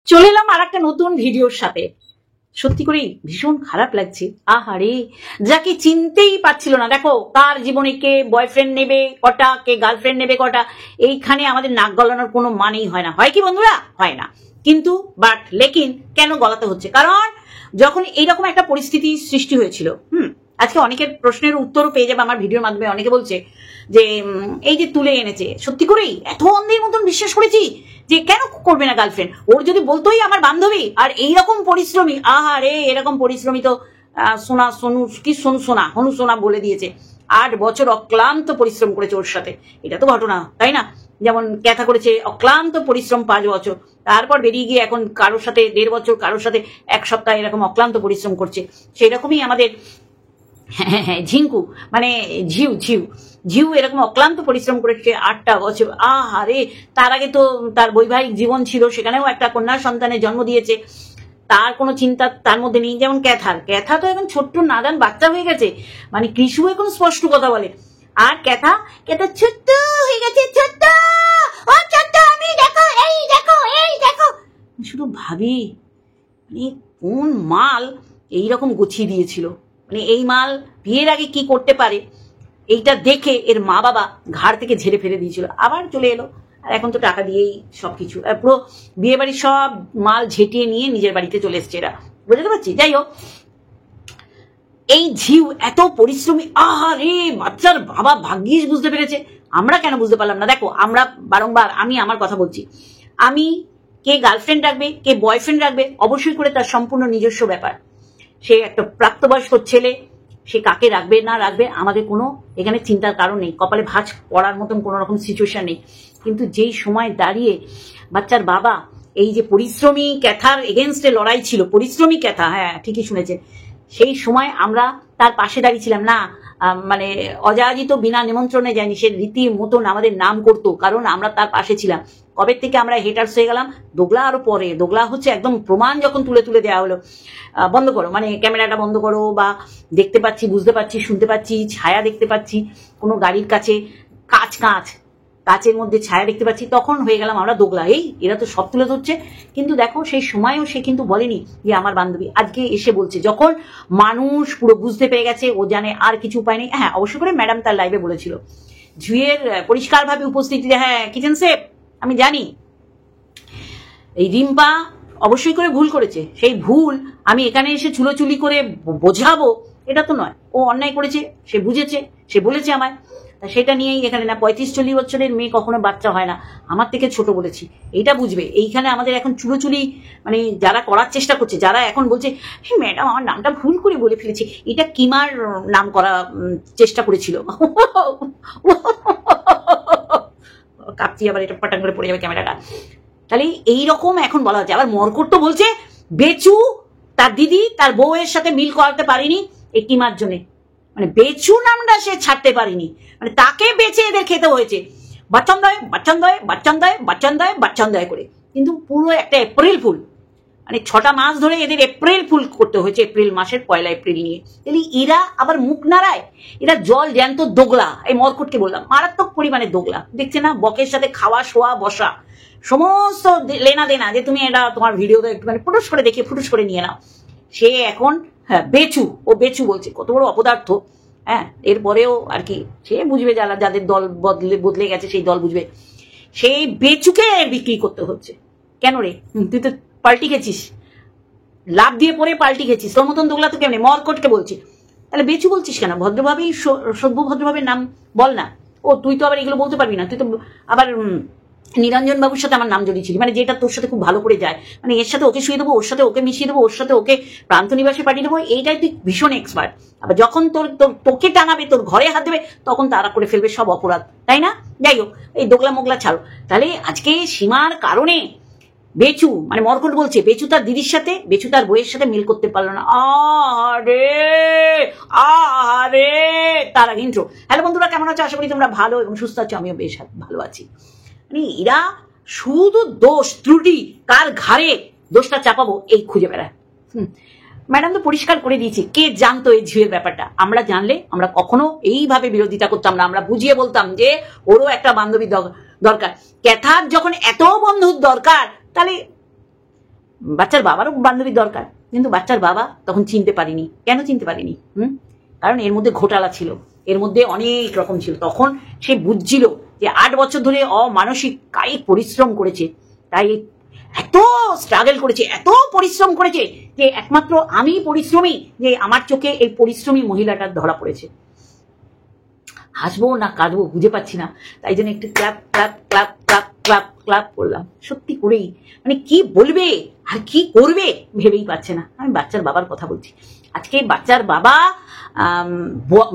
চলে এলাম আর একটা নতুন ভিডিওর সাথে। সত্যি করেই ভীষণ খারাপ লাগছে। আহারে, যাকে চিনতেই পারছিল না, দেখো কার জীবনে কে বয়ফ্রেন্ড নেবে কটা, কে গার্লফ্রেন্ড নেবে কটা, এইখানে আমাদের নাক গলানোর কোনো মানেই হয় না। হয় কি বন্ধুরা? হয় না। কিন্তু লেকিন কেন গলাতে হচ্ছে? কারণ যখন এইরকম একটা পরিস্থিতি সৃষ্টি হয়েছিল, আজকে অনেকের প্রশ্নের উত্তরও পেয়ে যাবে আমার ভিডিওর মাধ্যমে। অনেকে বলছে যে এই যে তুলে এনেছে, সত্যি করেই এত অন্ধের মতন বিশ্বাস করেছি যে কেন করবে না গার্লফ্রেন্ড, ওর যদি বলতোই আমার বান্ধবী। আর এইরকম পরিশ্রমী, আহারে এরকম পরিশ্রমী তো হনু সোনা বলে দিয়েছে। 8 বছর অক্লান্ত পরিশ্রম করেছে ওর সাথে, এটা তো ঘটনা, তাই না? যেমন ক্যাথা করেছে অক্লান্ত পরিশ্রম 5 বছর, তারপর বেরিয়ে গিয়ে এখন কারোর সাথে 1.5 বছর, কারোর সাথে 1 সপ্তাহ এরকম অক্লান্ত পরিশ্রম করছে। সেই রকমই আমাদের ঝিঙ্কু, মানে ঝিউ এরকম অক্লান্ত পরিশ্রম করেছে 8টা বছর। আহারে, তার আগে তো তার বৈবাহিক জীবন ছিল, সেখানেও একটা কন্যা সন্তানের জন্ম দিয়েছে, তার কোনো চিন্তা তার মধ্যে নেই। যেমন ক্যাথা তো এখন ছোট্ট নাদান বাচ্চা হয়ে গেছে, মানে কৃষু এখন স্পষ্ট কথা বলে। আর ক্যাথা ছোট্ট হয়ে গেছে, ছোট্ট আমি দেখো, এই দেখো। শুধু ভাবি, মানে কোন মাল এইরকম গুছিয়ে দিয়েছিল, মানে এই মাল বিয়ের আগে কি করতে পারে এইটা দেখে এর মা বাবা ঘাড় থেকে ঝেড়ে ফেলে দিয়েছিল। আবার চলে এলো, আর এখন তো টাকা দিয়েই সবকিছু, পুরো বিয়ে বাড়ির সব মাল ঝেঁটিয়ে নিয়ে নিজের বাড়িতে চলে এসছে এরা, বুঝতে পারছি। যাই হোক, এই ঝিউ এত পরিশ্রমী, আহারে বাচ্চার বাবা ভাগ্যিস বুঝতে পেরেছে, আমরা কেন বুঝতে পারলাম না? দেখো, আমরা বারংবার, আমি আমার কথা বলছি, আমি কে গার্লফ্রেন্ড রাখবে কে বয়ফ্রেন্ড রাখবে অবশ্যই করে তার সম্পূর্ণ নিজস্ব ব্যাপার। সে একটা প্রাপ্তবয়স্ক ছেলে, সে কাকে রাখবে না রাখবে আমাদের কোনো এখানে চিন্তার কারণ নেই, কপালে ভাঁজ পড়ার মতন কোনো রকম সিচুয়েশন নেই। কিন্তু যেই সময় দাঁড়িয়ে বাচ্চার বাবা, এই যে পরিশ্রমী ক্যাথার এগেনস্টে লড়াই ছিল, পরিশ্রমী ক্যাথা, হ্যাঁ ঠিকই শুনেছেন, সেই সময় আমরা তার পাশে দাঁড়িয়েছিলাম না। মানে অযাচিত বিনা নিমন্ত্রণে যায়নি, সে রীতি মতন আমাদের নাম করতো, কারণ আমরা তার পাশে ছিলাম। কবে থেকে আমরা হেটার্স হয়ে গেলাম? দোগলা আরো পরে। দোগলা হচ্ছে একদম প্রমাণ যখন তুলে দেওয়া হলো, বন্ধ করো, মানে ক্যামেরাটা বন্ধ করো, বা দেখতে পাচ্ছি, বুঝতে পারছি, শুনতে পাচ্ছি, ছায়া দেখতে পাচ্ছি, কোনো গাড়ির কাছে কাচের মধ্যে ছায়া দেখতে পাচ্ছি, তখন হয়ে গেলাম আমরা দোগলা। এই এরা তো সব তুলে ধরছে। কিন্তু দেখো, সেই সময়ও সে কিন্তু বলেনি যে আমার বান্ধবী, আজকে এসে বলছে, যখন মানুষ পুরো বুঝতে পেরে গেছে, ও জানে আর কিছু উপায় নেই। হ্যাঁ, অবশ্য করে ম্যাডাম তার লাইভে বলেছিল, ঝুয়ের পরিষ্কারভাবে উপস্থিতিতে, হ্যাঁ কিচেন সেফ, আমি জানি এই রিম্পা অবশ্যই করে ভুল করেছে। সেই ভুল আমি এখানে এসে চুলোচুলি করে বোঝাবো এটা তো নয়। ও অন্যায় করেছে, সে বুঝেছে, সে বলেছে আমায়, সেটা নিয়েই এখানে না 35-40 বছরের মেয়ে কখনো বাচ্চা হয় না, আমার থেকে ছোট বলেছি, এইটা বুঝবে। এইখানে আমাদের এখন চুলোচুলি, মানে যারা করার চেষ্টা করছে, যারা এখন বলছে ম্যাডাম আমার নামটা ভুল করে বলে ফেলেছি, এটা কিমার নাম করা চেষ্টা করেছিল, কাঁপছি আবার, এটা পাটাং করে পড়ে যাবে ক্যামেরাটা। তাহলে এইরকম এখন বলা হচ্ছে। আবার মরকট তো বলছে বেচু তার দিদি তার বউয়ের সাথে মিল করাতে পারিনি এই কিমার জন্য, মানে বেচু নামটা সে ছাড়তে পারিনি, মানে তাকে বেচে এদের খেতে হয়েছে বাচ্চান দয় করে। কিন্তু পুরো একটা এপ্রিল ফুল, মানে 6টা মাস ধরে এদের এপ্রিল ফুল করতে হয়েছে, এপ্রিল মাসের 1 এপ্রিল নিয়ে। তাহলে এরা আবার মুখ নাড়ায়, এরা জল জ্যান্ত দোগলা। এই মরকটকে বললাম, মারাত্মক পরিমাণে দোগলা, দেখছে না? বকের সাথে খাওয়া শোয়া বসা সমস্ত লেনা দেনা, যে তুমি এটা তোমার ভিডিওতে একটুখানি ফুটুস করে দেখিয়ে ফুটুস করে নিয়ে নাও। সে এখন বেচু, ও বেচু বলছে, কত বড় অপদার্থ। হ্যাঁ, এরপরেও আর কি সে বুঝবে, যাদের দল বদলে গেছে সেই দল বুঝবে। সেই বেচুকে বিক্রি করতে হচ্ছে কেন রে? তুই তো পাল্টি খেছিস, লাভ দিয়ে পরে পাল্টি খেছিস, তোর মতন দোগলা তো কেমনি? মরকটকে বলছি, তাহলে বেচু বলছিস কেন? ভদ্রভাবেই সভ্য ভদ্রভাবে নাম বল না। ও তুই তো আবার এগুলো বলতে পারবি না, তুই তো আবার নিরঞ্জন বাবুর সাথে আমার নাম জড়িয়েছিলি, মানে যেটা তোর সাথে খুব ভালো করে যায়, মানে এর সাথে ওকে শুয়ে দেবো, ওর সাথে ওকে মিশিয়ে দেবো, ওর সাথে ওকে প্রান্ত নিবাসে পাঠিয়ে দেবো, এইটাই তুই ভীষণ এক্সপার্ট। আবার যখন তোকে টাঙাবে, তোর ঘরে হাত দেবে, তখন তারা করে ফেলবে সব অপরাধ, তাই না? যাই হোক, এই দোগলা মোগলা ছাড়ো। তাহলে আজকে সীমার কারণে বেচু, মানে মরকট বলছে বেচু তার দিদির সাথে, বেচু তার বইয়ের সাথে মিল করতে পারলো না। আরে তার আগে ইন্ট্রো। হ্যালো বন্ধুরা, কেমন আছো? আশা করি তোমরা ভালো এবং সুস্থ আছো, আমিও বেশ ভালো আছি। মানে এরা শুধু দোষ ত্রুটি, কার ঘাড়ে দোষটা চাপাবো এই খুঁজে বেড়ায়। ম্যাডাম তো পরিষ্কার করে দিয়েছি, কে জানতো এই ঝিউয়ের ব্যাপারটা? আমরা জানলে আমরা কখনো এইভাবে বিরোধিতা করতাম না, আমরা বুঝিয়ে বলতাম যে ওরও একটা বান্ধবী দরকার। ক্যাথার যখন এত বন্ধুর দরকার, তাহলে বাচ্চার বাবারও বান্ধবীর দরকার, কিন্তু বাচ্চার বাবা তখন চিনতে পারিনি। কেন চিনতে পারিনি? কারণ এর মধ্যে ঘোটালা ছিল, এর মধ্যে অনেক রকম ছিল। তখন সে বুঝছিল যে 8 বছর ধরে অমানসিক কায়িক পরিশ্রম করেছে, তাই এত স্ট্রাগল করেছে, এত পরিশ্রম করেছে যে একমাত্র আমি পরিশ্রমী, যে আমার চোখে এই পরিশ্রমী মহিলাটা ধরা পড়েছে। হাসবো না কাঁদবো বুঝে পাচ্ছি না, তাই জন্য একটু clap clap clap clap clap clap করলাম। সত্যি করেই মানে কি বলবে আর কি করবে ভেবেই পাচ্ছে না। আমি বাচ্চার বাবার কথা বলছি। আজকে বাচ্চার বাবা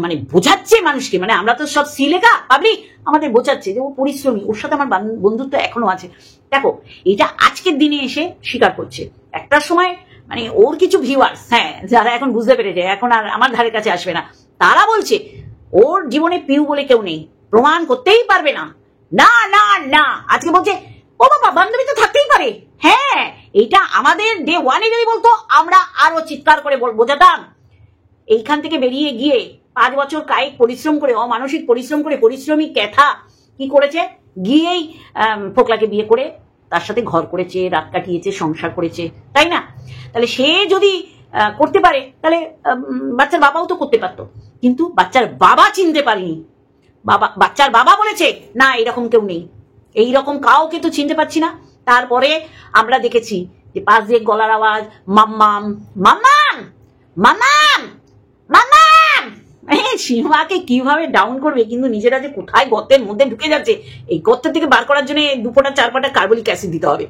মানে বোঝাচ্ছে মানুষকে, মানে আমরা তো সব সিলেখা পাবলিক, আমাদের বোঝাচ্ছে যে ও পরিশ্রমী, ওর সাথে আমার বন্ধুত্ব এখনো আছে। দেখো, এটা আজকের দিনে এসে স্বীকার করছে। একটা সময় মানে ওর কিছু ভিউয়ার্স, হ্যাঁ, যারা এখন বুঝতে পেরেছে, এখন আর আমার ধারে কাছে আসবে না, তারা বলছে ওর জীবনে পিউ বলে কেউ নেই, প্রমাণ করতেই পারবে না। না না না, আজকে বলছে ও বাবা বান্ধবী তো থাকতেই পারে। হ্যাঁ, এটা আমাদের ডে ওয়ানে যদি বলতো আমরা আরো চিৎকার করে বোঝাতাম। এইখান থেকে বেরিয়ে গিয়ে 5 বছর কায়িক পরিশ্রম করে, অমানসিক পরিশ্রম করে, পরিশ্রমী ক্যাথা কি করেছে, গিয়েই ফোকলাকে বিয়ে করে তার সাথে ঘর করেছে, রাত কাটিয়েছে, সংসার করেছে, তাই না? তাহলে সে যদি করতে পারে, তাহলে বাচ্চার বাবাও তো করতে পারতো, কিন্তু বাচ্চার বাবা চিনতে পারেনি। বাচ্চার বাবা বলেছে না এরকম কেউ নেই, এইরকম কাউকে তো চিনতে পারছি না। তারপরে আমরা দেখেছি যে পাশ দিয়ে গলার আওয়াজ, মাম্মাম মাম্মাম মাম্মাম মাম্মাম। সীমাকে কিভাবে ডাউন করবে, কিন্তু নিজেরা যে কোথায় গর্তের মধ্যে ঢুকে যাচ্ছে, এই গর্তের থেকে বার করার জন্য 2 ফোঁটা 4 ফোঁটা কার্বলিক অ্যাসিড দিতে হবে।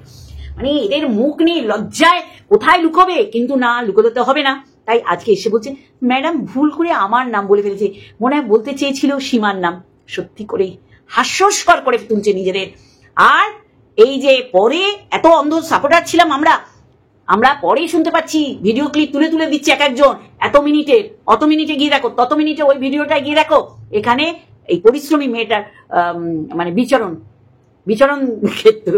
মানে এদের মুখ নেই, লজ্জায় কোথায় লুকোবে, কিন্তু না, লুকোতে তো হবে না। তাই আজকে এসে বলছে ম্যাডাম ভুল করে আমার নাম বলে ফেলেছে, মনে হয় বলতে চেয়েছিল সীমার নাম। সত্যি করে হাস্যস্কর করে তুলছে নিজেদের। আর এই যে পরে এত অন্ধ সাপোর্টার ছিলাম আমরা পরেই শুনতে পাচ্ছি ভিডিও ক্লিপ তুলে তুলে দিচ্ছে এক একজন, এত মিনিটে, অত মিনিটে গিয়ে দেখো, তত মিনিটে ওই ভিডিওটা গিয়ে দেখো। এখানে এই পরিশ্রমী মেয়েটার মানে বিচরণ ক্ষেত্র।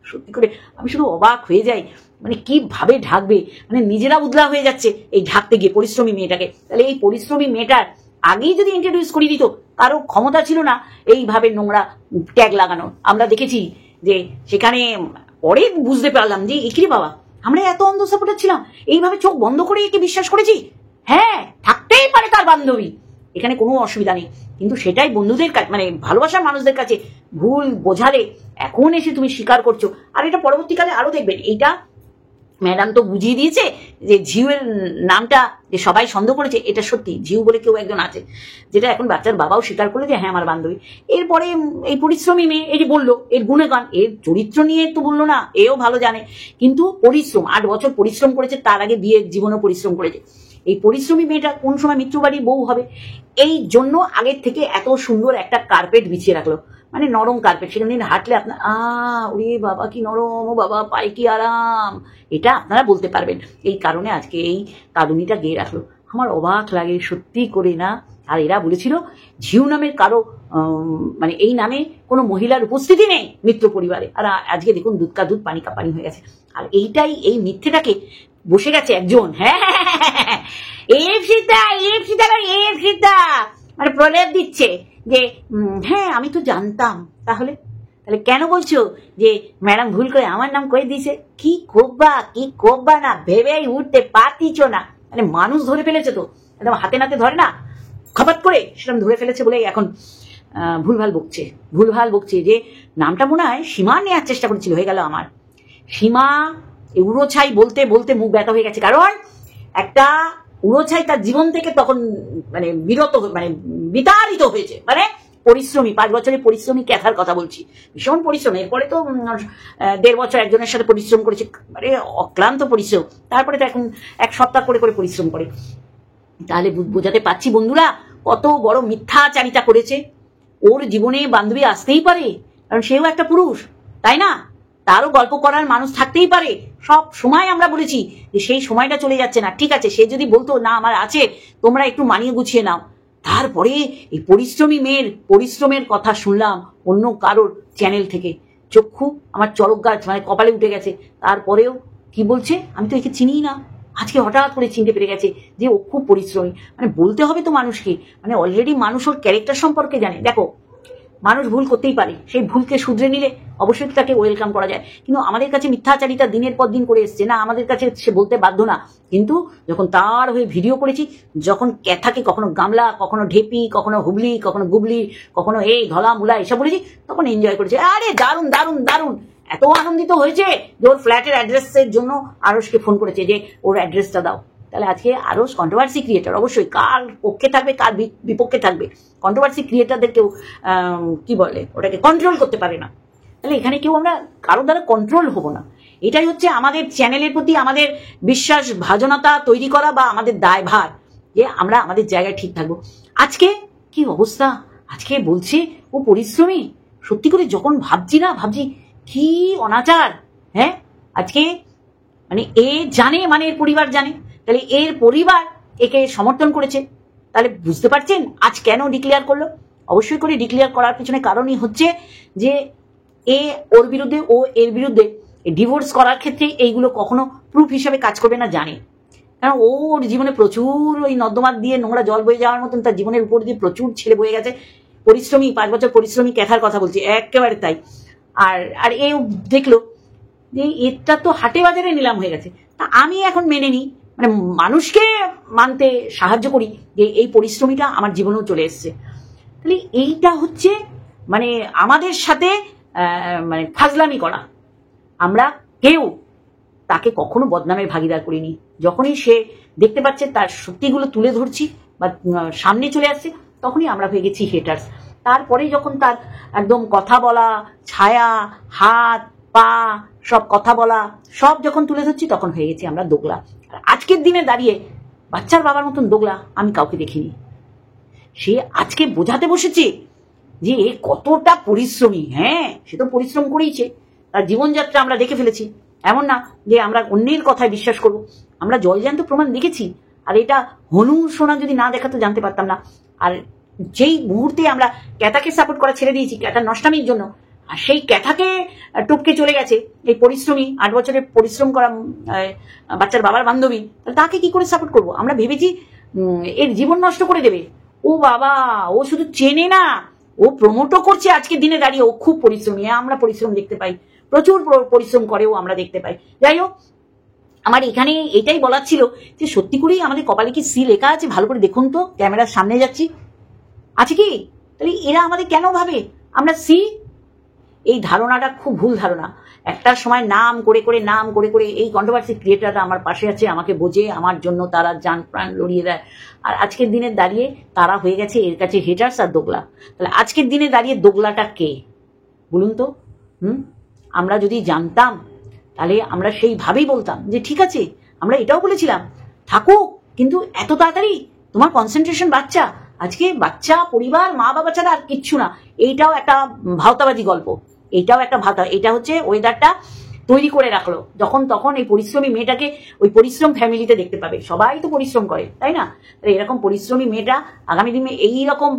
সত্যি করে আমি শুধু অবাক হয়ে যাই, মানে কিভাবে ঢাকবে, মানে নিজেরা উদলা হয়ে যাচ্ছে এই ঢাকতে গিয়ে পরিশ্রমী মেয়েটাকে। তাহলে এই পরিশ্রমী মেয়েটার আগেই যদি ইন্ট্রোডিউস করে দিত, কারো ক্ষমতা ছিল না এইভাবে নোংরা ট্যাগ লাগানো। আমরা দেখেছি যে সেখানে পরে বুঝতে পারলাম যে একিরে বাবা, আমরা এত অন্ধ সাপোর্টার ছিলাম, এইভাবে চোখ বন্ধ করে একে বিশ্বাস করেছি। হ্যাঁ, থাকতেই পারে তার বান্ধবী, এখানে কোনো অসুবিধা নেই, কিন্তু সেটাই বন্ধুদের কাছে, মানে ভালোবাসার মানুষদের কাছে ভুল বোঝালে এখন এসে তুমি স্বীকার করছো। আর এটা পরবর্তীকালে আরো দেখবেন, এইটা ম্যাডাম তো বুঝিয়ে দিয়েছে যে ঝিউয়ের নামটা যে সবাই সন্দেহ করেছে, এটা সত্যি ঝিউ বলে কেউ একজন আছে, যেটা এখন বাচ্চার বাবাও স্বীকার করলো যে হ্যাঁ আমার বান্ধবী। এরপরে এই পরিশ্রমী মেয়ে এই যে বললো এর গুণগান, এর চরিত্র নিয়ে তো বললো না, এও ভালো জানে, কিন্তু পরিশ্রম 8 বছর পরিশ্রম করেছে, তার আগে বিয়ের জীবনও পরিশ্রম করেছে। এই পরিশ্রমী মেয়েটা কোন সময় মৃত্যুবাড়ির বউ হবে, এই জন্য আগের থেকে এত সুন্দর একটা কার্পেট বিছিয়ে রাখলো, মানে নরম কার্পেট, সেখানে হাঁটলে আপনার ওরে বাবা কি নরম, ও বাবা পায়ে কি আরাম, এটা আপনারা বলতে পারবেন। এই কারণে আজকে এই কাঁদুনিটা গেয়ে রাখলো। আমার অবাক লাগে সত্যি করে না। আর এরা বলেছিল ঝিউ নামের কারো মানে এই নামে কোনো মহিলার উপস্থিতি নেই মিত্র পরিবারে, আর আজকে দেখুন দুধ কা দুধ পানি কা পানি হয়ে গেছে। আর এইটাই, এই মিথ্যেটাকে বসে গেছে একজন, হ্যাঁ মানে প্রলেপ দিচ্ছে যে হ্যাঁ আমি তো জানতাম। তাহলে কেন বলছো যে ম্যাডাম ভুল করে আমার নাম করে দিয়েছে? কি করবা না ভেবেই উঠতে পারতিছ না, মানে মানুষ ধরে ফেলেছে তো, একদম হাতে নাতে ধরে না, খপাত করে সেরকম ধরে ফেলেছে বলেই এখন ভুলভাল বকছে যে নামটা মনে হয় সীমা নেওয়ার চেষ্টা করেছিল, হয়ে গেল আমার সীমা। উড়োছাই বলতে বলতে মুখ ব্যথা হয়ে গেছে, কারণ একটা উড়োছাই তার জীবন থেকে তখন মানে বিতাড়িত হয়েছে, মানে পরিশ্রমী 5 বছরের পরিশ্রমী ক্যাথার কথা বলছি, ভীষণ পরিশ্রম। এরপরে তো 1.5 বছর একজনের সাথে পরিশ্রম করেছে, মানে অক্লান্ত পরিশ্রম। তারপরে তো এখন 1 সপ্তাহ করে পরিশ্রম করে। তাহলে বোঝাতে পারছি বন্ধুরা কত বড় মিথ্যাচারিতা করেছে। ওর জীবনে বান্ধবী আসতেই পারে, কারণ সেও একটা পুরুষ, তাই না? তারও গল্প করার মানুষ থাকতেই পারে। সব সময় আমরা বলেছি যে সেই সময়টা চলে যাচ্ছে না, ঠিক আছে, সে যদি বলতো না আমার আছে, তোমরা একটু মানিয়ে গুছিয়ে নাও। তারপরে এই পরিশ্রমী মেয়ের পরিশ্রমের কথা শুনলাম অন্য কারোর চ্যানেল থেকে, চক্ষু আমার চরক গাছ মানে কপালে উঠে গেছে। তারপরেও কি বলছে, আমি তো একে চিনিই না, আজকে হঠাৎ করে চিনতে পেরে গেছে যে ও খুব পরিশ্রমী। মানে বলতে হবে তো মানুষকে, মানে অলরেডি মানুষ ওর ক্যারেক্টার সম্পর্কে জানে। দেখো মানুষ ভুল করতেই পারে, সেই ভুলকে শুধরে নিলে অবশ্যই তাকে ওয়েলকাম করা যায়। কিন্তু আমাদের কাছে মিথ্যাচারিতা দিনের পর দিন করে এসছে না, আমাদের কাছে সে বলতে বাধ্য না। কিন্তু যখন তার হয়ে ভিডিও করেছি, যখন ক্যাথাকে কখনো গামলা, কখনো ঢেপি, কখনো হুবলি, কখনো গুবলি, কখনো এই ধলা মুলা এসব বলেছি, তখন এনজয় করেছে। আরে দারুণ দারুণ দারুণ, এত আনন্দিত হয়েছে যে ওর ফ্ল্যাটের অ্যাড্রেসের জন্য আরশকে ফোন করেছে যে ওর অ্যাড্রেসটা দাও। তাহলে আজকে আরশ কন্ট্রোভার্সি ক্রিয়েটার, অবশ্যই কার পক্ষে থাকবে কার বিপক্ষে থাকবে, কন্ট্রোভার্সি ক্রিয়েটারদের কেউ কি বলে ওটাকে কন্ট্রোল করতে পারে না। তাহলে এখানে কেউ আমরা কারো দ্বারা কন্ট্রোল হব না। এটাই হচ্ছে আমাদের চ্যানেলের প্রতি আমাদের বিশ্বাস ভাজনতা তৈরি করা বা আমাদের দায়ভার, যে আমরা আমাদের জায়গায় ঠিক থাকবো। আজকে কি অবস্থা, আজকে বলছে ও পরিশ্রমী। সত্যি করে যখন ভাবছি কি অনাচার। হ্যাঁ, আজকে মানে এ জানে, মানে এর পরিবার জানে, তাহলে এর পরিবার একে সমর্থন করেছে। তাহলে বুঝতে পারছেন আজ কেন ডিক্লেয়ার করলো। অবশ্যই করে ডিক্লেয়ার করার পিছনে কারণই হচ্ছে যে এ ওর বিরুদ্ধে, ও এর বিরুদ্ধে ডিভোর্স করার ক্ষেত্রে এইগুলো কখনো প্রুফ হিসাবে কাজ করবে না, জানে। কারণ ওর জীবনে প্রচুর ওই নর্দমার দিয়ে নোংরা জল বয়ে যাওয়ার মতন তার জীবনের উপর দিয়ে প্রচুর ছেলে বয়ে গেছে। পরিশ্রমী 5 বছর পরিশ্রমী ক্যাথার কথা বলছি, একেবারে তাই। আর এও দেখলো যে এটা তো হাটে বাজারে নিলাম হয়ে গেছে। তা আমি এখন মেনে নিই, মানে মানুষকে মানতে সাহায্য করি যে এই পরিশ্রমীটা আমার জীবনেও চলে এসছে। তাহলে এইটা হচ্ছে মানে আমাদের সাথে মানে ফাজলামি করা। আমরা কেউ তাকে কখনো বদনামের ভাগিদার করিনি। যখনই সে দেখতে পাচ্ছে তার সত্যিগুলো তুলে ধরছি বা সামনে চলে আসছে, তখনই আমরা হয়ে গেছি হেটার্স। তারপরে যখন তার একদম কথা বলা, ছায়া, হাত পা সব কথা বলা সব যখন তুলে ধরছি, তখন হয়ে গেছি আমরা দোগলা। আর আজকের দিনে দাঁড়িয়ে বাচ্চার বাবার মতন দোগলা আমি কাউকে দেখিনি। সে আজকে বোঝাতে বসেছে যে কতটা পরিশ্রমী। হ্যাঁ, সে তো পরিশ্রম করেইছে, তার জীবনযাত্রা আমরা দেখে ফেলেছি। এমন না যে আমরা অন্যের কথায় বিশ্বাস করব, আমরা জলজ্যান্ত প্রমাণ দেখেছি। আর এটা হনু সোনা যদি না দেখাতো জানতে পারতাম না। আর যেই মুহূর্তে আমরা ক্যাথাকে সাপোর্ট করা ছেড়ে দিয়েছি ক্যাথার নষ্টামির জন্য, আর সেই ক্যাথাকে টপকে চলে গেছে এই পরিশ্রমী 8 বছরের পরিশ্রম করা বাচ্চার বাবার বান্ধবী, তাকে কি করে সাপোর্ট করব? আমরা ভেবেছি এর জীবন নষ্ট করে দেবে। ও বাবা, ও শুধু চেনে না, ও প্রমোটও করছে। আজকের দিনে দাঁড়িয়ে ও খুব পরিশ্রমী, আমরা পরিশ্রম দেখতে পাই, প্রচুর পরিশ্রম করেও আমরা দেখতে পাই। যাই হোক, আমার এখানে এটাই বলার ছিল যে সত্যি করেই আমাদের কপালে কি সি লেখা আছে? ভালো করে দেখুন তো, ক্যামেরার সামনে যাচ্ছি, আছে কি? তাহলে এরা আমাদের কেন ভাবে আমরা সি? এই ধারণাটা খুব ভুল ধারণা। একটা সময় নাম করে করে এই কন্ট্রোভার্সি ক্রিয়েটাররা আমার পাশে আছে, আমাকে বোঝে, আমার জন্য তারা জান প্রাণ লড়িয়ে দেয়। আর আজকের দিনে দাঁড়িয়ে তারা হয়ে গেছে এর কাছে হেটার্স আর দোগলা। তাহলে আজকের দিনে দাঁড়িয়ে দোগলাটা কে বলুন তো? আমরা যদি জানতাম তাহলে আমরা সেইভাবেই বলতাম যে ঠিক আছে। আমরা এটাও বলেছিলাম থাকুক, কিন্তু এত তাড়াতাড়ি তোমার কনসেন্ট্রেশন বাচ্চা। আজকে বাচ্চা, পরিবার, মা বাবা ছাড়া আর কিচ্ছু না। এইটাও একটা ভাওতাবাজি গল্প, এইটাও একটা ভাওতা। এটা হচ্ছে ওয়েদারটা তৈরি করে রাখলো, যখন তখন এই পরিশ্রমী মেয়েটাকে ওই পরিশ্রম ফ্যামিলিতে দেখতে পাবে। সবাই তো পরিশ্রম করে, তাই না? এরকম পরিশ্রমী মেয়েটা আগামী দিনে এইরকম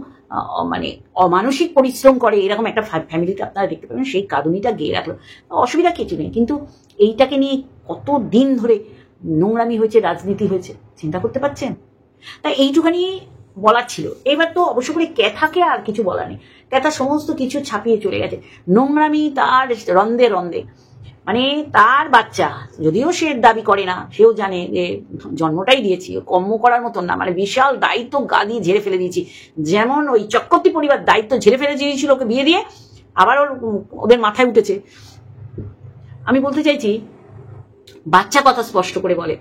মানে অমানসিক পরিশ্রম করে এরকম একটা ফ্যামিলিতে আপনারা দেখতে পাবেন। সেই কাঁদুনিটা গেয়ে রাখলো, অসুবিধা কিছু নেই। কিন্তু এইটাকে নিয়ে কত দিন ধরে নোংরামি হয়েছে, রাজনীতি হয়েছে, চিন্তা করতে পারছেন? তাই এইটুখানি বলার ছিল। এবার তো অবশ্য করে ক্যাথাকে আর কিছু বলা নেই, ক্যাথা সমস্ত কিছু ছাপিয়ে চলে গেছে। নোংরামি তার রন্দে রন্দে, মানে তার বাচ্চা, যদিও সে দাবি করে না, সেও জানে যে জন্মটাই দিয়েছি, কর্ম করার মতন না, মানে বিশাল দায়িত্ব গা দিয়ে ঝেড়ে ফেলে দিয়েছি। যেমন ওই চক্রবর্তী পরিবার দায়িত্ব ঝেড়ে ফেলে দিয়েছিল ওকে বিয়ে দিয়ে, আবার ওদের মাথায় উঠেছে। আমি বলতে চাইছি বাচ্চা কথা স্পষ্ট করে বলে,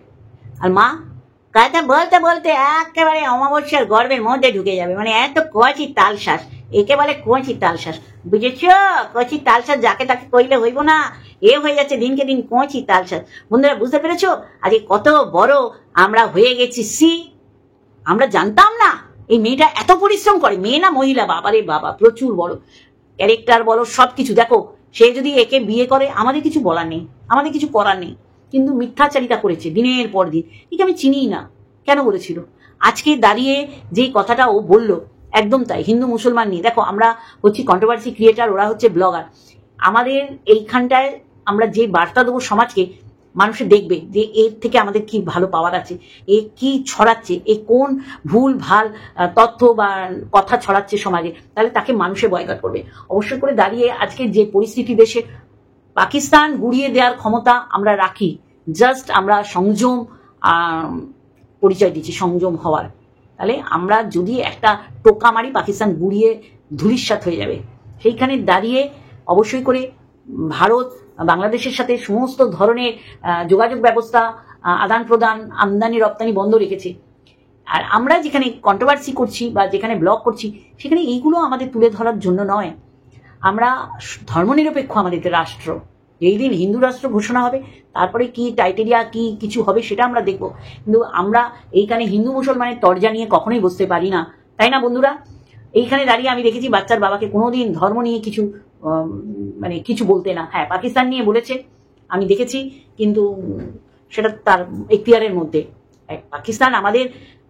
আর মা কথা বলতে বলতে একেবারে অমাবস্যার গর্ভের মধ্যে ঢুকে যাবে। মানে এত কচি তালশ্বাস, একে বলে কচি তালশ্বাস, বুঝেছ? কচি তালশ্বাস যাকে তাকে কইলে হইব না, এ হয়ে যাচ্ছে দিনকে দিন কচি তালশ্বাস। বন্ধুরা বুঝতে পেরেছো আজকে কত বড় আমরা হয়ে গেছি সি? আমরা জানতাম না এই মেয়েটা এত পরিশ্রম করে। মেয়ে না মহিলা, বাবারে বাবা, প্রচুর বড় ক্যারেক্টার বলো, সবকিছু। দেখো, সে যদি একে বিয়ে করে আমাদের কিছু বলার নেই, আমাদের কিছু করার নেই। কিন্তু মিথ্যাচারিতা করেছে দিনের পর দিন। একে আমি চিনিই না, কেন বলেছিল? আজকে দাঁড়িয়ে যেই কথাটা ও বললো, একদম তাই। হিন্দু মুসলমান নিয়ে দেখো, আমরা হচ্ছি কন্ট্রোভার্সি ক্রিয়েটার, ওরা হচ্ছে ব্লগার। আমাদের এইখানটায় আমরা যে বার্তা দেবো সমাজকে, মানুষে দেখবে যে এর থেকে আমাদের কি ভালো পাওয়ার আছে, এ কি ছড়াচ্ছে, এ কোন ভুল ভাল তথ্য বা কথা ছড়াচ্ছে সমাজে, তাহলে তাকে মানুষে বয়কট করবে। অবশ্যই করে দাঁড়িয়ে আজকে যে পরিস্থিতি দেশে, পাকিস্তান গুড়িয়ে দেওয়ার ক্ষমতা আমরা রাখি, জাস্ট আমরা সংযম পরিচয় দিচ্ছি, সংযম হওয়ার। তাহলে আমরা যদি একটা টোকা মারি, পাকিস্তান গুড়িয়ে ধূলিসাৎ হয়ে যাবে। সেইখানে দাঁড়িয়ে অবশ্যই করে ভারত বাংলাদেশের সাথে সমস্ত ধরনের যোগাযোগ ব্যবস্থা, আদান প্রদান, আমদানি রপ্তানি বন্ধ রেখেছে। আর আমরা যেখানে কন্ট্রোভার্সি করছি বা যেখানে ব্লগ করছি, সেখানে এইগুলো আমাদের তুলে ধরার জন্য নয়। আমরা ধর্মনিরপেক্ষ আমাদের রাষ্ট্র। এই দিন হিন্দু রাষ্ট্র ঘোষণা হবে, তারপরে কি টাইটেরিয়া কি কিছু হবে সেটা আমরা দেখব, কিন্তু আমরা এইখানে হিন্দু মুসলমানের তরজা নিয়ে কখনোই বসতে পারি না, তাই না বন্ধুরা? এইখানে দাঁড়িয়ে আমি দেখেছি বাচ্চার বাবাকে কোনোদিন ধর্ম নিয়ে কিছু মানে কিছু বলতে না। হ্যাঁ, পাকিস্তান নিয়ে বলেছে, আমি দেখেছি, কিন্তু সেটা তার এখতিয়ারের মধ্যে। পাকিস্তান আমাদের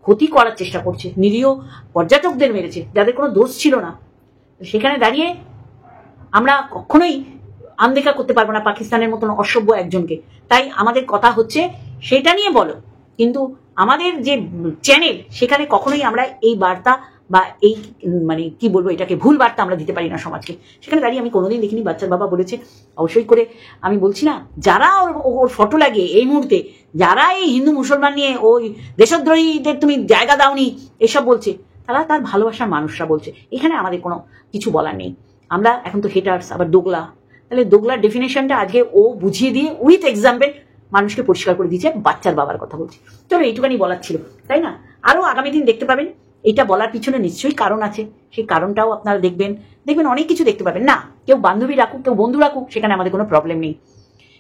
ক্ষতি করার চেষ্টা করছে, নিরীহ পর্যটকদের মেরেছে যাদের কোনো দোষ ছিল না। সেখানে দাঁড়িয়ে আমরা কখনোই আনদেখা করতে পারবো না পাকিস্তানের মতন অসভ্য একজনকে। তাই আমাদের কথা হচ্ছে সেটা নিয়ে বলো, কিন্তু আমাদের যে চ্যানেল, সেখানে কখনোই আমরা এই বার্তা বা এই মানে কি বলবো, এটাকে ভুল বার্তা আমরা দিতে পারি না সমাজকে। সেখানে দাঁড়িয়ে আমি কোনোদিন দেখিনি বাচ্চার বাবা বলেছে। অবশ্যই করে আমি বলছি না, যারা ওর ফটো লাগিয়ে এই মুহূর্তে যারা এই হিন্দু মুসলমান নিয়ে ওই দেশদ্রোহীদের তুমি জায়গা দাওনি এসব বলছে, তারা তার ভালোবাসার মানুষরা বলছে। এখানে আমাদের কোনো কিছু বলার নেই। আমরা এখন তো হেটার্স, আবার দোগলা। তাহলে দোগলার ডেফিনেশনটা আজকে ও বুঝিয়ে দিয়ে উইথ এক্সাম্পল মানুষকে পরিষ্কার করে দিয়েছে। বাচ্চার বাবার কথা বলছি। চলো, এইটুখানি বলার ছিল, তাই না? আরো আগামী দিন দেখতে পাবেন। এটা বলার পিছনে নিশ্চয়ই কারণ আছে, সেই কারণটাও আপনারা দেখবেন অনেক কিছু দেখতে পাবেন। না, কেউ বান্ধবী রাখুক, কেউ বন্ধু রাখুক, সেখানে আমাদের কোনো প্রবলেম নেই।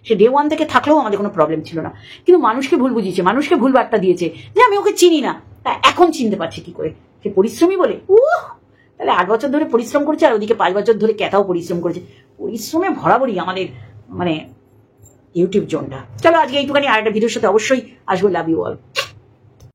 সে ডে ওয়ান থেকে থাকলেও আমাদের কোনো প্রবলেম ছিল না, কিন্তু মানুষকে ভুল বুঝিয়েছে, মানুষকে ভুল বার্তা দিয়েছে যে আমি ওকে চিনি না। তা এখন চিনতে পারছি কি করে? সে পরিশ্রমী বলে। তাহলে 8 বছর ধরে পরিশ্রম করেছে, আর ওদিকে 5 বছর ধরে ক্যাথাও পরিশ্রম করেছে। পরিশ্রমে ভরাভরি আমাদের মানে ইউটিউব জোনটা। চলো, আজকে এইটুখানি। আর একটা ভিডিওর সাথে অবশ্যই আসবো। Love you all.